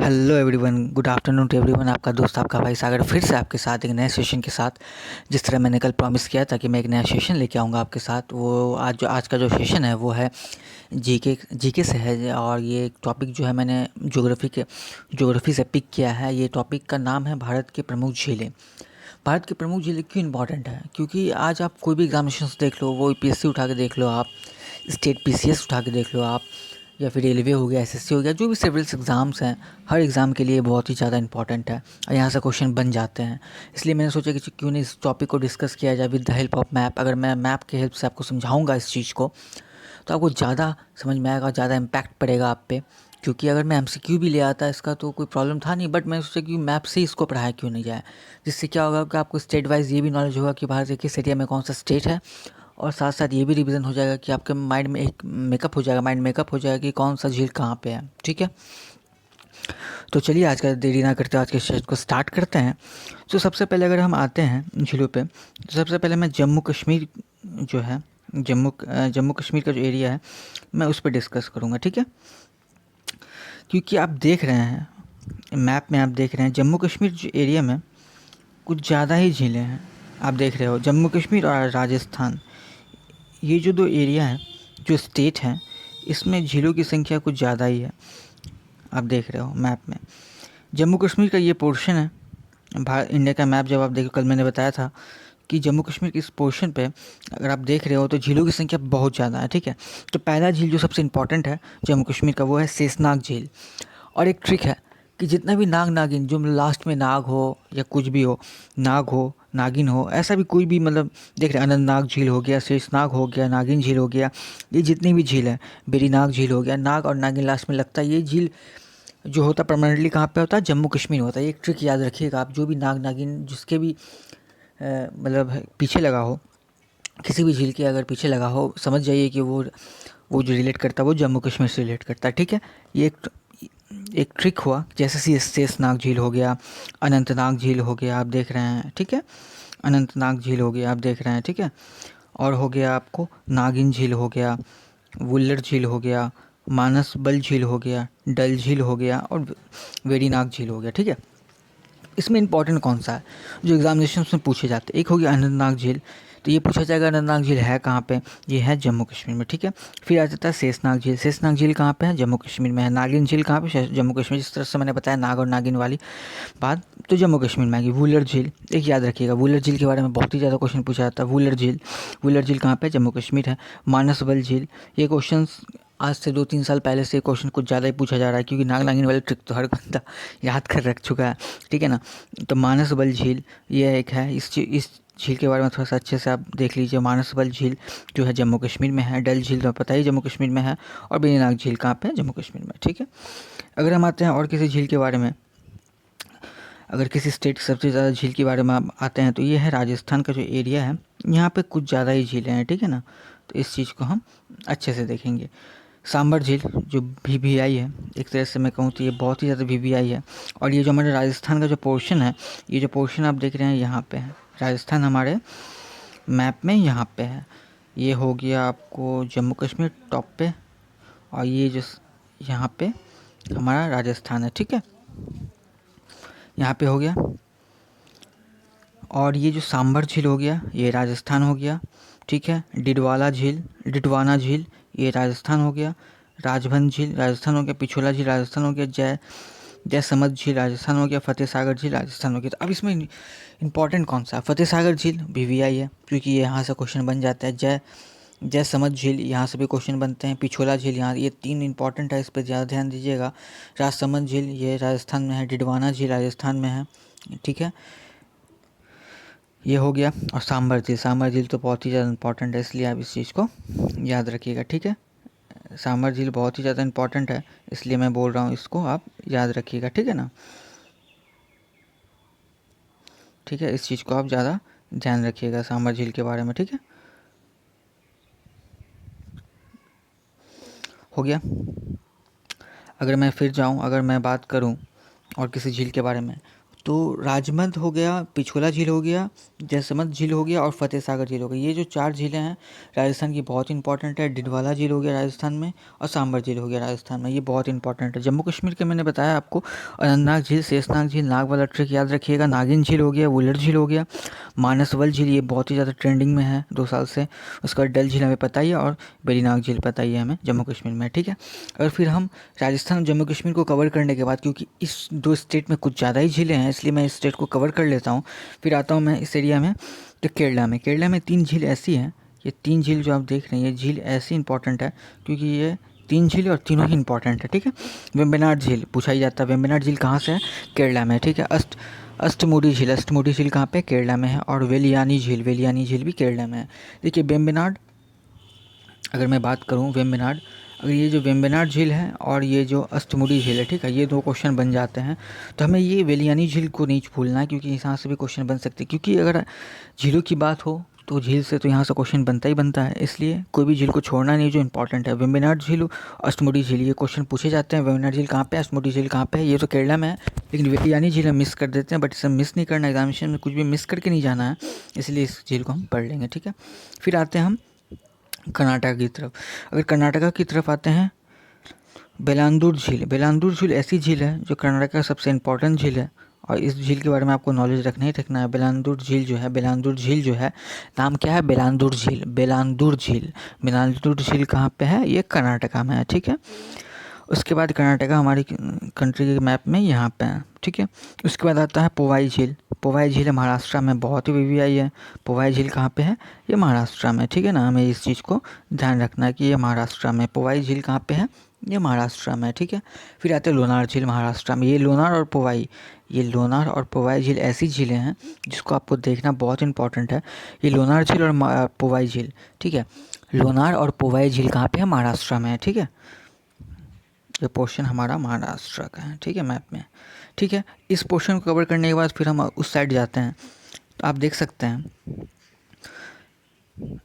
Hello everyone, good afternoon to everyone. आपका दोस्त आपका भाई सागर फिर से आपके साथ एक नए सेशन के साथ, जिस तरह मैंने कल प्रॉमिस किया था कि मैं एक नया सेशन लेके आऊँगा आपके साथ। वो आज का जो सेशन है वो है जीके से है। और ये टॉपिक जो है मैंने ज्योग्राफी से पिक किया है। ये टॉपिक का नाम है भारत के प्रमुख झीलें। भारत की प्रमुख झीलें क्यों इंपॉर्टेंट है? क्योंकि आज आप कोई भी एग्जामिनेशन देख लो, वो यूपीएससी उठा के देख लो, आप स्टेट पीसीएस उठा के देख लो आप, या फिर रेलवे हो गया, एसएससी हो गया, जो भी सिविल्स एग्ज़ाम्स हैं, हर एग्ज़ाम के लिए बहुत ही ज़्यादा इंपॉर्टेंट है और यहाँ से क्वेश्चन बन जाते हैं। इसलिए मैंने सोचा कि क्यों नहीं इस टॉपिक को डिस्कस किया जाए with the help of map. अगर मैं मैप के हेल्प से आपको समझाऊंगा इस चीज़ को, तो आपको ज़्यादा समझ में आएगा, ज़्यादा इम्पैक्ट पड़ेगा आप पे। क्योंकि अगर मैं एमसीक्यू भी ले आता इसका तो कोई प्रॉब्लम था नहीं, बट मैंने सोचा कि मैप से ही इसको पढ़ाया क्यों नहीं जाए। जिससे क्या होगा कि आपको स्टेट वाइज ये भी नॉलेज होगा कि भारत के किस एरिया में कौन सा स्टेट है, और साथ साथ ये भी रिवीजन हो जाएगा कि आपके माइंड में एक मेकअप हो जाएगा, माइंड मेकअप हो जाएगा कि कौन सा झील कहाँ पे है। ठीक है, तो चलिए आज का देरी ना करते आज के सेशन को स्टार्ट करते हैं। तो सबसे पहले अगर हम आते हैं झीलों पे, तो सबसे पहले मैं जम्मू कश्मीर जो है, जम्मू कश्मीर का जो एरिया है मैं उस पर डिस्कस करूँगा। ठीक है, क्योंकि आप देख रहे हैं मैप में, आप देख रहे हैं जम्मू कश्मीर जो एरिया में कुछ ज़्यादा ही झीलें हैं। आप देख रहे हो जम्मू कश्मीर और राजस्थान, ये जो दो एरिया हैं, जो स्टेट हैं, इसमें झीलों की संख्या कुछ ज़्यादा ही है। आप देख रहे हो मैप में जम्मू कश्मीर का ये पोर्शन है। इंडिया का मैप जब आप देखो, कल मैंने बताया था कि जम्मू कश्मीर के इस पोर्शन पे अगर आप देख रहे हो तो झीलों की संख्या बहुत ज़्यादा है। ठीक है, तो पहला झील जो सबसे इम्पॉर्टेंट है जम्मू कश्मीर का वो है शेषनाग झील। और एक ट्रिक है कि जितना भी नाग नागिन, जो लास्ट में नाग हो या कुछ भी हो, नाग हो, नागिन हो, ऐसा भी कोई भी, मतलब देख रहे हैं अनंतनाग झील हो गया, शेषनाग हो गया, नागिन झील हो गया, ये जितनी भी झील है, बेरीनाग झील हो गया, नाग और नागिन लास्ट में लगता है। ये झील जो होता है परमानेंटली कहाँ पे होता है? जम्मू कश्मीर में होता है। ये एक ट्रिक याद रखिएगा आप, जो भी नाग नागिन जिसके भी मतलब पीछे लगा हो, किसी भी झील के अगर पीछे लगा हो, समझ जाइए कि वो जो रिलेट करता है वो जम्मू कश्मीर से रिलेट करता है। ठीक है, ये एक ट्रिक हुआ। जैसे शेषनाग झील हो गया, अनंतनाग झील हो गया, आप देख रहे हैं। ठीक है, अनंतनाग झील हो गया, आप देख रहे हैं। ठीक है, और हो गया आपको नागिन झील हो गया, वुल्लर झील हो गया, मानस बल झील हो गया, डल झील हो गया, और वेरीनाग झील हो गया। ठीक है, इसमें इंपॉर्टेंट कौन सा है जो एग्जामिनेशन में पूछे जाते हैं? एक हो गया अनंतनाग झील, तो ये पूछा जाएगा अनंतनाग झील है कहाँ पे? ये है जम्मू कश्मीर में। ठीक है, फिर आ जाता है शेषनाग झील। शेषनाग झील कहाँ पे है? जम्मू कश्मीर में है। नागिन झील कहाँ पे? जम्मू कश्मीर। जिस तरह से मैंने बताया नाग और नागिन वाली बात, तो जम्मू कश्मीर में आएगी। वुलर झील, एक याद रखिएगा, वुलर झील के बारे में बहुत ही ज़्यादा क्वेश्चन पूछा जाता है। वुलर झील कहाँ पे? जम्मू कश्मीर है। मानसबल झील, ये क्वेश्चन आज से 2-3 साल पहले से क्वेश्चन कुछ ज़्यादा ही पूछा जा रहा है, क्योंकि नाग नागिन वाले ट्रिक तो हर बंदा याद कर रख चुका है। ठीक है ना, तो मानसबल झील ये एक है। इस झील के बारे में थोड़ा सा अच्छे से आप देख लीजिए। मानसबल झील जो है जम्मू कश्मीर में है। डल झील तो पता ही जम्मू कश्मीर में है। और बेनीनाग झील कहाँ पे है? जम्मू कश्मीर में। ठीक है, अगर हम आते हैं और किसी झील के बारे में, अगर किसी स्टेट की सबसे ज़्यादा झील के बारे में आप आते हैं, तो ये है राजस्थान का जो एरिया है, यहाँ पे कुछ ज़्यादा ही झीलें हैं। ठीक है ना, तो इस चीज़ को हम अच्छे से देखेंगे। सांबर झील जो वीवीआई है, एक तरह से मैं कहूँ तो ये बहुत ही ज़्यादा वीवीआई है। और ये जो हमारे राजस्थान का जो पोर्शन है, ये जो पोर्शन आप देख रहे हैं यहाँ पे है, राजस्थान हमारे मैप में यहाँ पे है। ये हो गया आपको जम्मू कश्मीर टॉप पे, और ये जो यहाँ पे हमारा राजस्थान है। ठीक है, यहाँ पे हो गया। और ये जो सांबर झील हो गया, ये राजस्थान हो गया। ठीक है, डिडवाना झील ये राजस्थान हो गया। राजभन झील राजस्थान हो गया। पिछोला झील राजस्थान हो गया। जयसमंद झील राजस्थान हो गया। फतेह सागर झील राजस्थान हो गया। तो अब इसमें इंपॉर्टेंट कौन सा? फतेह सागर झील वीवीआई है, क्योंकि ये यहाँ से क्वेश्चन बन जाता है। जयसमंद झील यहाँ से भी क्वेश्चन बनते हैं। पिछोला झील यहाँ, ये 3 इंपॉर्टेंट है, इस पर ज़्यादा ध्यान दीजिएगा। राजसमंद झील ये राजस्थान में है। डिडवाना झील राजस्थान में है। ठीक है, ये हो गया। और सांबर झील तो बहुत ही ज़्यादा इंपॉर्टेंट है, इसलिए आप इस चीज़ को याद रखिएगा। ठीक है, सांबर झील बहुत ही ज़्यादा इंपॉर्टेंट है, इसलिए मैं बोल रहा हूँ, इसको आप याद रखिएगा। ठीक है ना, ठीक है, इस चीज़ को आप ज़्यादा ध्यान रखिएगा सांबर झील के बारे में। ठीक है, हो गया। अगर मैं फिर जाऊँ, अगर मैं बात करूँ और किसी झील के बारे में, तो राजमंद हो गया, पिछोला झील हो गया, जैसमंद झील हो गया और फतेह सागर झील हो गई। ये जो 4 झीलें हैं राजस्थान की बहुत इंपॉर्टेंट है। डिडवाला झील हो गया राजस्थान में और सांबर झील हो गया राजस्थान में, ये बहुत इंपॉर्टेंट है। जम्मू कश्मीर के मैंने बताया आपको, अनंतनाग झील, शेषनाग झील, नागवाला ट्रेक याद रखिएगा, नागिन झील हो गया, वुलर झील हो गया, मानसवल झील ये बहुत ही ज़्यादा ट्रेंडिंग में है 2 साल से। उसके बाद डल झील हमें पता ही है और वेरीनाग झील पता ही है हमें जम्मू कश्मीर में, ठीक है। अगर फिर हम राजस्थान और जम्मू कश्मीर को कवर करने के बाद, क्योंकि इस 2 स्टेट में कुछ ज़्यादा ही झीलें हैं इसलिए मैं इस स्टेट को कवर कर लेता हूँ, फिर आता हूँ मैं इस एरिया में। तो केरला में 3 झील ऐसी हैं, ये 3 झील जो आप देख रहे हैं ये झील ऐसी इंपॉर्टेंट है क्योंकि ये 3 झील और तीनों ही इंपॉर्टेंट है, ठीक है। वेम्बनाड झील पूछा ही जाता है, वेम्बनाड झील कहाँ से है? केरला में, ठीक है। अष्टमुडी झील कहाँ पे? केरला में है। और वेलियानी झील भी केरला में है। देखिए वेम्बनाड, अगर मैं बात करूँ वेम्बनाड, अगर ये जो वेम्बनाड झील है और ये जो अष्टमुडी झील है, ठीक है, ये 2 क्वेश्चन बन जाते हैं। तो हमें ये वेलियानी झील को नहीं भूलना है क्योंकि यहाँ से भी क्वेश्चन बन सकते हैं, क्योंकि अगर झीलों की बात हो तो झील से तो यहाँ से क्वेश्चन बनता ही बनता है, इसलिए कोई भी झील को छोड़ना नहीं जो इंपॉर्टेंट है। वेम्बनाड झील, अष्टमुडी झील, ये क्वेश्चन पूछे जाते हैं। वेम्बनाड झील कहाँ पे है, अष्टमुडी झील कहाँ पे है? ये तो केरला में है, लेकिन वेलियानी झील हम मिस कर देते हैं, बट इसे मिस नहीं करना, एग्जामिनेशन में कुछ भी मिस करके नहीं जाना है, इसलिए इस झील को हम पढ़ लेंगे, ठीक है। फिर आते हैं हम कर्नाटक की तरफ। अगर कर्नाटका की तरफ आते हैं, बेलांदूर झील ऐसी झील है जो कर्नाटक का सबसे इम्पोर्टेंट झील है और इस झील के बारे में आपको नॉलेज रखना ही रखना है। बेलांदूर झील जो है नाम क्या है? बेलांदूर झील कहाँ पे है? ये कर्नाटका में है, ठीक है। उसके बाद कर्नाटका हमारी कंट्री के मैप में यहाँ पे है, ठीक है। उसके बाद आता है पोवाई झील है महाराष्ट्र में, बहुत ही वीवीआई है। पोवाई झील कहाँ पे है? ये महाराष्ट्र में, ठीक है ना। हमें इस चीज़ को ध्यान रखना है कि ये महाराष्ट्र में, पोवाई झील कहाँ पे है? ये महाराष्ट्र में, ठीक है। फिर आते हैं लोनार झील महाराष्ट्र में। ये लोनार और पोवाई झील ऐसी झीलें हैं जिसको आपको देखना बहुत इंपॉर्टेंट है। ये लोनार झील और पोवाई झील, ठीक है। लोनार और पोवाई झील कहाँ पे है? महाराष्ट्र में, ठीक है। ये पोर्शन हमारा महाराष्ट्र का है, ठीक है, मैप में, ठीक है। इस पोर्शन को कवर करने के बाद फिर हम उस साइड जाते हैं, तो आप देख सकते हैं,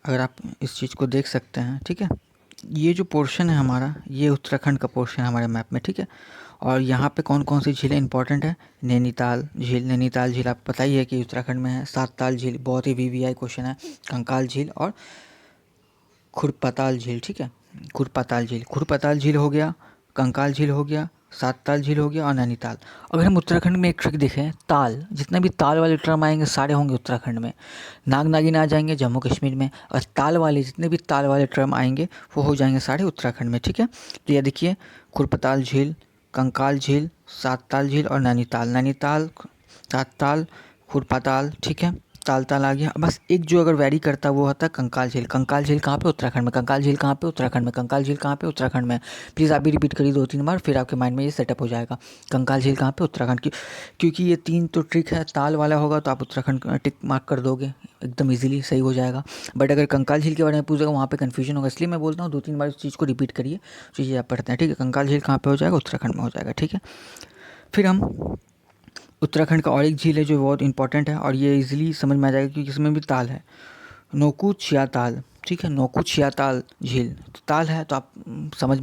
अगर आप इस चीज़ को देख सकते हैं, ठीक है, ये जो पोर्शन है हमारा, ये उत्तराखंड का पोर्शन है हमारे मैप में, ठीक है। और यहाँ पे कौन कौन सी झीलें इंपॉर्टेंट है? नैनीताल झील आप पता ही है कि उत्तराखंड में है। सातताल झील बहुत ही वीवीआई क्वेश्चन है। कंकाल झील और खुरपताल झील, ठीक है। खुरपताल झील हो गया, कंकाल झील हो गया, सातताल झील हो गया और नैनीताल। अगर हम उत्तराखंड में एक ट्रिक देखें, ताल, जितने भी ताल वाले टर्म आएंगे सारे होंगे उत्तराखंड में। नाग नागिन आ जाएंगे जम्मू कश्मीर में, और जितने भी ताल वाले टर्म आएंगे वो हो जाएंगे सारे उत्तराखंड में, ठीक है। तो ये देखिए, खुरपताल झील, कंकाल झील, सातताल झील और नैनीताल, सातताल, खुरपताल, ठीक है। ताल आ गया। बस एक जो अगर वैरी करता है वो होता है कंकाल झील कहाँ पे? उत्तराखंड में। प्लीज़ आप भी रिपीट करिए 2-3 बार, फिर आपके माइंड में ये सेटअप हो जाएगा। कंकाल झील कहाँ पे? उत्तराखंड की, क्योंकि ये 3 तो ट्रिक है। ताल वाला होगा तो आप उत्तराखंड टिक मार्क कर दोगे, एकदम ईजिली सही हो जाएगा। बट अगर कंकाल झील के बारे में पूछेगा वहाँ पे कन्फ्यूजन होगा, इसलिए मैं बोलता हूँ 2-3 बार इस चीज़ को रिपीट करिए, चीज़ें आप पढ़ते हैं, ठीक है। कंकाल झील कहाँ पे हो जाएगा? उत्तराखंड में हो जाएगा, ठीक है। फिर हम उत्तराखंड का और एक झील है जो बहुत इंपॉर्टेंट है और ये इजीली समझ में आ जाएगा क्योंकि इसमें भी ताल है, नोकूचिया ताल, ठीक है। नोकूचिया ताल झील तो ताल है, तो आप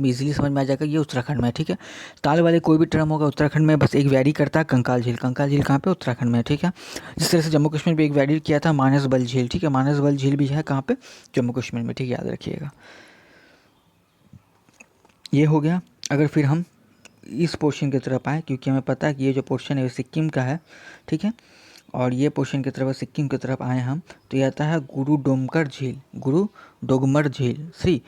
इजीली समझ में आ जाएगा ये उत्तराखंड में है, ठीक है। ताल वाले कोई भी टर्म होगा उत्तराखंड में, बस एक वैरी करता है कंकाल झील कहाँ पे? उत्तराखंड में, ठीक है। जिस तरह से जम्मू कश्मीर में एक वैरी किया था मानसबल झील, ठीक है। मानसबल झील भी है कहाँ पे? जम्मू कश्मीर में, ठीक है, याद रखिएगा। ये हो गया। अगर फिर हम इस पोर्शन की तरफ आए, क्योंकि हमें पता है कि ये जो पोर्शन है वो सिक्किम का है, ठीक है। और ये पोर्शन की तरफ सिक्किम की तरफ आए हम, तो ये आता है गुरु डोगमर झील श्री।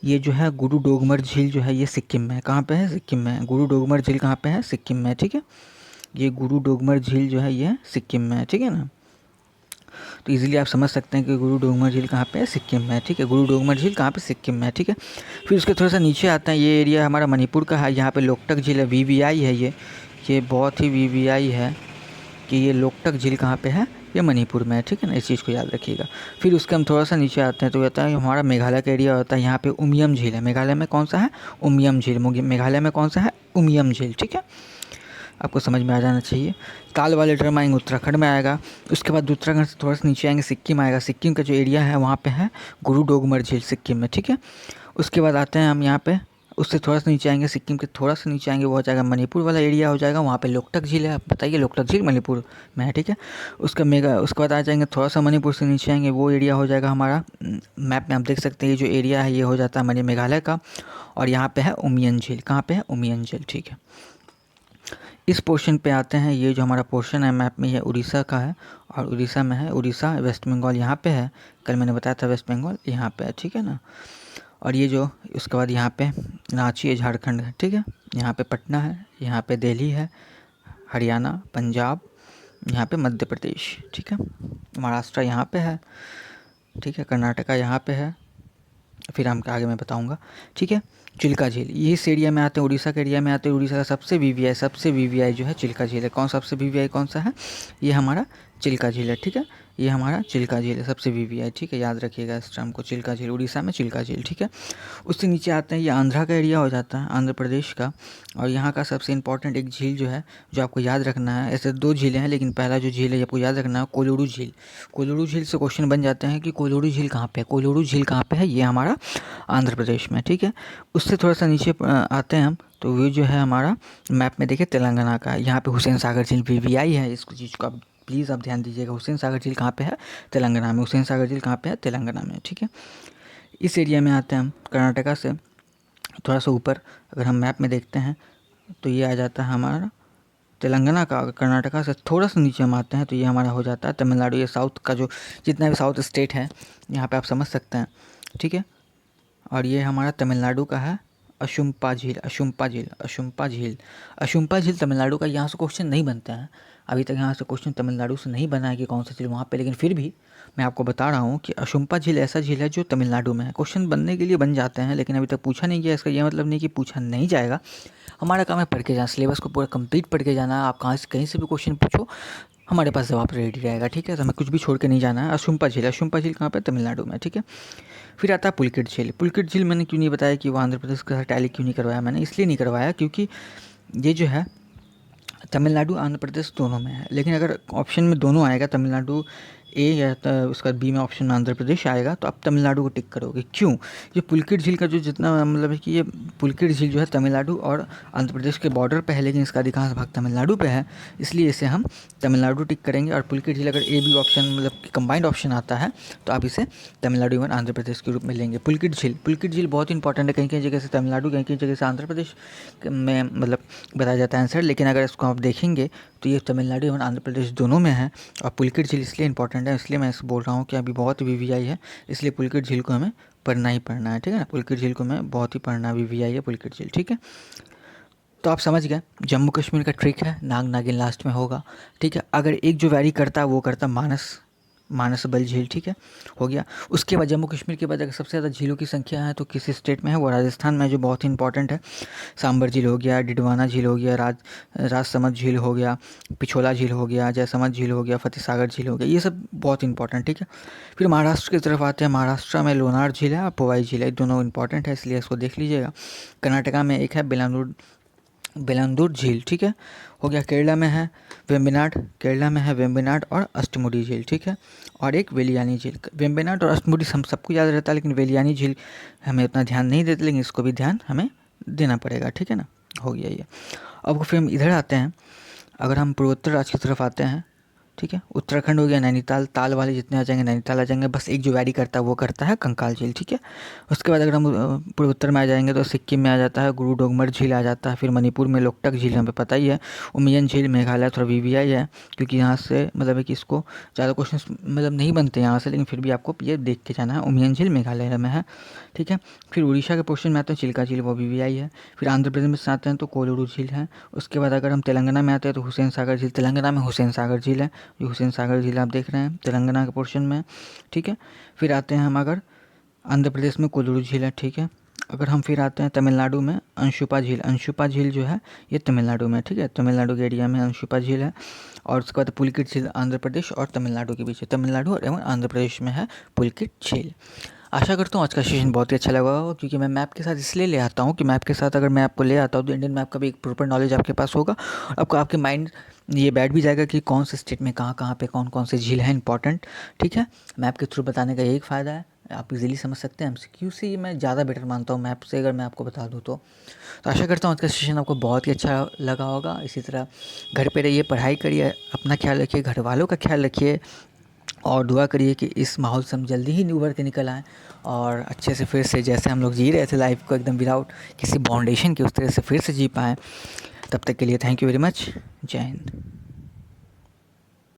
ये जो है गुरु डोगमर झील जो है ये सिक्किम में है। कहाँ पे है? सिक्किम में है। गुरु डोगमर झील कहाँ पे है? सिक्किम में, ठीक है। ये गुरु डोगमर झील जो है ये सिक्किम में है, ठीक है ना। तो इजीली आप समझ सकते हैं कि गुरु डोगमर झील कहाँ पे है? सिक्किम में, ठीक है। गुरु डोगमर झील कहाँ पे? सिक्किम में, ठीक है। फिर उसके थोड़ा सा नीचे आता है, ये एरिया हमारा मणिपुर का है। यहाँ पे लोकटक झील है, वीवीआई है ये बहुत ही वीवीआई है कि ये लोकटक झील कहाँ पे है? ये मणिपुर में है, ठीक है ना। इस चीज़ को याद रखिएगा। फिर उसके हम थोड़ा सा नीचे आते हैं तो कहता है हमारा मेघालय का एरिया होता है। यहाँ पे उमियम झील है। मेघालय में कौन सा है? उमियम झील। मेघालय में कौन सा है? उमियम झील, ठीक है। आपको समझ में आ जाना चाहिए। ताल वाले टर्म आएंगे उत्तराखंड में आएगा। उसके बाद उत्तराखंड से थोड़ा सा नीचे आएंगे सिक्किम आएगा। सिक्किम का जो एरिया है वहाँ पे है गुरु डोगमर झील सिक्किम में, ठीक है। उसके बाद आते हैं हम यहाँ पे उससे थोड़ा सा नीचे आएंगे, सिक्किम के थोड़ा सा नीचे आएंगे, वो हो जाएगा मणिपुर वाला एरिया हो जाएगा, वहाँ पे लोकटक झील है। आप बताइए, लोकटक झील मणिपुर में है, ठीक है। उसके बाद आ जाएंगे थोड़ा सा मणिपुर से नीचे आएंगे, वो एरिया हो जाएगा हमारा, मैप में आप देख सकते हैं ये जो एरिया है ये हो जाता है मेघालय का। और यहाँ पे है उमियम झील, कहाँ पे है, उमियम झील, ठीक है। इस पोर्शन पे आते हैं, ये जो हमारा पोर्शन है मैप में ये उड़ीसा का है, और उड़ीसा में है, उड़ीसा वेस्ट बंगाल यहाँ पे है, कल मैंने बताया था वेस्ट बंगाल यहाँ पे है, ठीक है ना। और ये जो उसके बाद यहाँ पे रांची है, झारखंड है, ठीक है। यहाँ पे पटना है, यहाँ पे दिल्ली है, हरियाणा, पंजाब, यहाँ पे मध्य प्रदेश, ठीक है। महाराष्ट्र यहाँ पे है, ठीक है। कर्नाटका यहाँ पे है, फिर हम आगे मैं बताऊँगा, ठीक है। चिल्का झील, ये इस एरिया में आते हैं, उड़ीसा के एरिया में आते हैं। उड़ीसा का सबसे वीवीआई जो है चिल्का झील है। कौन सबसे वीवीआई कौन सा है, ये हमारा चिल्का झील है, ठीक है। ये हमारा चिल्का झील है सबसे वीवीआई, ठीक है, याद रखिएगा इस टर्म को, चिल्का झील, उड़ीसा में चिल्का झील, ठीक है। उससे नीचे आते हैं, ये आंध्रा का एरिया हो जाता है, आंध्र प्रदेश का। और यहाँ का सबसे इंपॉर्टेंट एक झील जो है, जो आपको याद रखना है, ऐसे 2 झीलें हैं, लेकिन पहला जो झील है आपको याद रखना है, कोलोडू झील। कोलोडू झील से क्वेश्चन बन जाते हैं कि कोलोडू झील कहाँ पे है, कोलोडू झील कहाँ पे है, ये हमारा आंध्र प्रदेश में, ठीक है। उससे थोड़ा सा नीचे आते हैं हम, तो ये जो है हमारा मैप में देखिए तेलंगाना का है। यहाँ पे हुसैन सागर झील वीवीआई है, इसको चीज़ को आप प्लीज़ आप ध्यान दीजिएगा। हुसैन सागर झील कहाँ पे है, तेलंगाना में। हुसैन सागर झील कहाँ पे है, तेलंगाना में, ठीक है। इस एरिया में आते हैं हम, कर्नाटका से थोड़ा सा ऊपर अगर हम मैप में देखते हैं तो ये आ जाता है हमारा तेलंगाना का। अगर कर्नाटका से थोड़ा सा नीचे हम आते हैं तो ये हमारा हो जाता है तमिलनाडु। ये साउथ का जो जितना भी साउथ स्टेट है यहाँ पे आप समझ सकते हैं, ठीक है। और ये हमारा तमिलनाडु का है, अशुम्पा झील, अशुम्पा झील, अशुम्पा झील, अशुम्पा झील तमिलनाडु का। यहाँ से क्वेश्चन नहीं बनते हैं अभी तक, यहाँ से क्वेश्चन तमिलनाडु से नहीं बना है कि कौन सा झील वहाँ पे, लेकिन फिर भी मैं आपको बता रहा हूँ कि अशुम्पा झील ऐसा झील है जो तमिलनाडु में है। क्वेश्चन बनने के लिए बन जाते हैं, लेकिन अभी तक पूछा नहीं गया। इसका ये मतलब नहीं कि पूछा नहीं जाएगा, हमारा काम है पढ़ के जाना, सिलेबस को पूरा कंप्लीट पढ़ के जाना है। आप कहीं से भी क्वेश्चन पूछो, हमारे पास जवाब रेडी रहेगा, ठीक है। तो हमें कुछ भी छोड़ के नहीं जाना है। अशुम्पा झील, अशुम्पा झील कहाँ पे, तमिलनाडु में, ठीक है। फिर आता है पुलकित झील। पुलकित झील मैंने क्यों नहीं बताया कि वो आंध्र प्रदेश के साथ टैली क्यों नहीं करवाया, मैंने इसलिए नहीं करवाया क्योंकि ये जो है तमिलनाडु आंध्र प्रदेश दोनों में है। लेकिन अगर ऑप्शन में दोनों आएगा, तमिलनाडु ए या उसका बी में ऑप्शन में आंध्र प्रदेश आएगा, तो आप तमिलनाडु को टिक करोगे। क्यों, ये पुलकित झील का जो जितना मतलब है कि ये पुलकित झील जो है तमिलनाडु और आंध्र प्रदेश के बॉर्डर पे है, लेकिन इसका अधिकांश भाग तमिलनाडु पे है, इसलिए इसे हम तमिलनाडु टिक करेंगे। और पुलकित झील अगर ए बी ऑप्शन मतलब कंबाइंड ऑप्शन आता है तो आप इसे तमिलनाडु और आंध्र प्रदेश के रूप में लेंगे। पुलकित झील बहुत इंपॉर्टेंट है, कहीं कहीं जगह से तमिलनाडु, कहीं कहीं जगह से आंध्र प्रदेश में मतलब बताया जाता है आंसर, लेकिन अगर इसको आप देखेंगे तो ये तमिलनाडु और आंध्र प्रदेश दोनों में है। और पुलकित झील इसलिए इंपॉर्टेंट है, इसलिए मैं इसको बोल रहा हूँ कि अभी बहुत वीवीआई है, इसलिए पुलकित झील को हमें पढ़ना ही पढ़ना है, ठीक है ना। पुलकित झील को हमें बहुत ही पढ़ना, वीवीआई है पुलकित झील, ठीक है। तो आप समझ गए, जम्मू कश्मीर का ट्रिक है, नाग नागिन लास्ट में होगा, ठीक है। अगर एक जो वैरी करता है वो करता मानसबल झील, ठीक है, हो गया। उसके बाद जम्मू कश्मीर के बाद अगर सबसे ज़्यादा झीलों की संख्या है तो किस स्टेट में है, वो राजस्थान में, जो बहुत ही इंपॉर्टेंट है। सांबर झील हो गया, डिडवाना झील हो गया, राजसमंद झील हो गया, पिछोला झील हो गया, जयसमंद झील हो गया, फतेह सागर झील हो गया, ये सब बहुत इंपॉर्टेंट, ठीक है। फिर महाराष्ट्र की तरफ आते हैं, महाराष्ट्र में लोनार झील है और पोवाई झील है, दोनों इंपॉर्टेंट है, इसलिए इसको देख लीजिएगा। कर्नाटका में एक है बेलांदूर झील, ठीक है, हो गया। केरला में है वेम्बनाड और अष्टमुडी झील, ठीक है। और एक वेलियानी झील। वेम्बनाड और अष्टमुडी हम सबको याद रहता है, लेकिन वेलियानी झील हमें उतना ध्यान नहीं देते, लेकिन इसको भी ध्यान हमें देना पड़ेगा, ठीक है ना, हो गया ये। अब फिर हम इधर आते हैं, अगर हम पूर्वोत्तर राज्य की तरफ आते हैं, ठीक है, उत्तराखंड हो गया, नैनीताल, ताल वाले जितने आ जाएंगे नैनीताल आ जाएंगे, बस एक जो वैरी करता है वो करता है कंकाल झील, ठीक है। उसके बाद अगर हम पूर्वोत्तर में आ जाएंगे तो सिक्किम में आ जाता है गुरु डोगमर झील आ जाता है। फिर मणिपुर में लोकटक झील हमें पता ही है। उमियम झील मेघालय थोड़ा वीवीआई है, क्योंकि यहाँ से मतलब है कि इसको ज़्यादा क्वेश्चन मतलब नहीं बनते यहाँ से, लेकिन फिर भी आपको ये देख के जाना है। उमियम झील मेघालय में है, ठीक है। फिर उड़ीसा के पोर्शन में आते हैं चिल्का झील, वो वीवीआई है। फिर आंध्र प्रदेश में आते हैं तो कोलोडू झील है। उसके बाद अगर हम तेलंगाना में आते हैं तो हुसैन सागर झील, तेलंगाना में हुसैन सागर झील है, जो हुसैन सागर झील आप देख रहे हैं तेलंगाना के पोर्शन में, ठीक है। फिर आते हैं हम अगर आंध्र प्रदेश में कोल्लूरू झील है, ठीक है। अगर हम फिर आते हैं तमिलनाडु में अंशुपा झील जो है ये तमिलनाडु में, ठीक है, तमिलनाडु के एरिया में अंशुपा झील है। और उसके बाद पुलकित झील आंध्र प्रदेश और तमिलनाडु के बीच है, तमिलनाडु और एवं आंध्र प्रदेश में है पुलकित झील। आशा करता हूँ आज का सेशन बहुत ही अच्छा लगा होगा, क्योंकि मैं मैप के साथ इसलिए ले आता हूँ कि मैप के साथ अगर मैं आपको ले आता हूँ तो इंडियन मैप का भी एक प्रॉपर नॉलेज आपके पास होगा। आपको आपके माइंड ये बैठ भी जाएगा कि कौन से स्टेट में कहाँ कहाँ पे कौन कौन से झील हैं इंपॉर्टेंट, ठीक है। मैप के थ्रू बताने का यही फ़ायदा है। आप इजीली समझ सकते हैं। एमसीक्यू से ये मैं ज़्यादा बेटर मानता हूँ मैप से, अगर मैं आपको बता दूँ तो आशा करता हूँ आज का सेशन आपको बहुत ही अच्छा लगा होगा। इसी तरह घर पे रहिए, पढ़ाई करिए, अपना ख्याल रखिए, घर वालों का ख्याल रखिए और दुआ करिए कि इस माहौल से हम जल्दी ही उभर के निकल आएँ और अच्छे से फिर से जैसे हम लोग जी रहे थे लाइफ को एकदम विदाउट किसी बाउंडेशन के, उस तरह से फिर से जी पाएँ। तब तक के लिए थैंक यू वेरी मच। जय हिंद।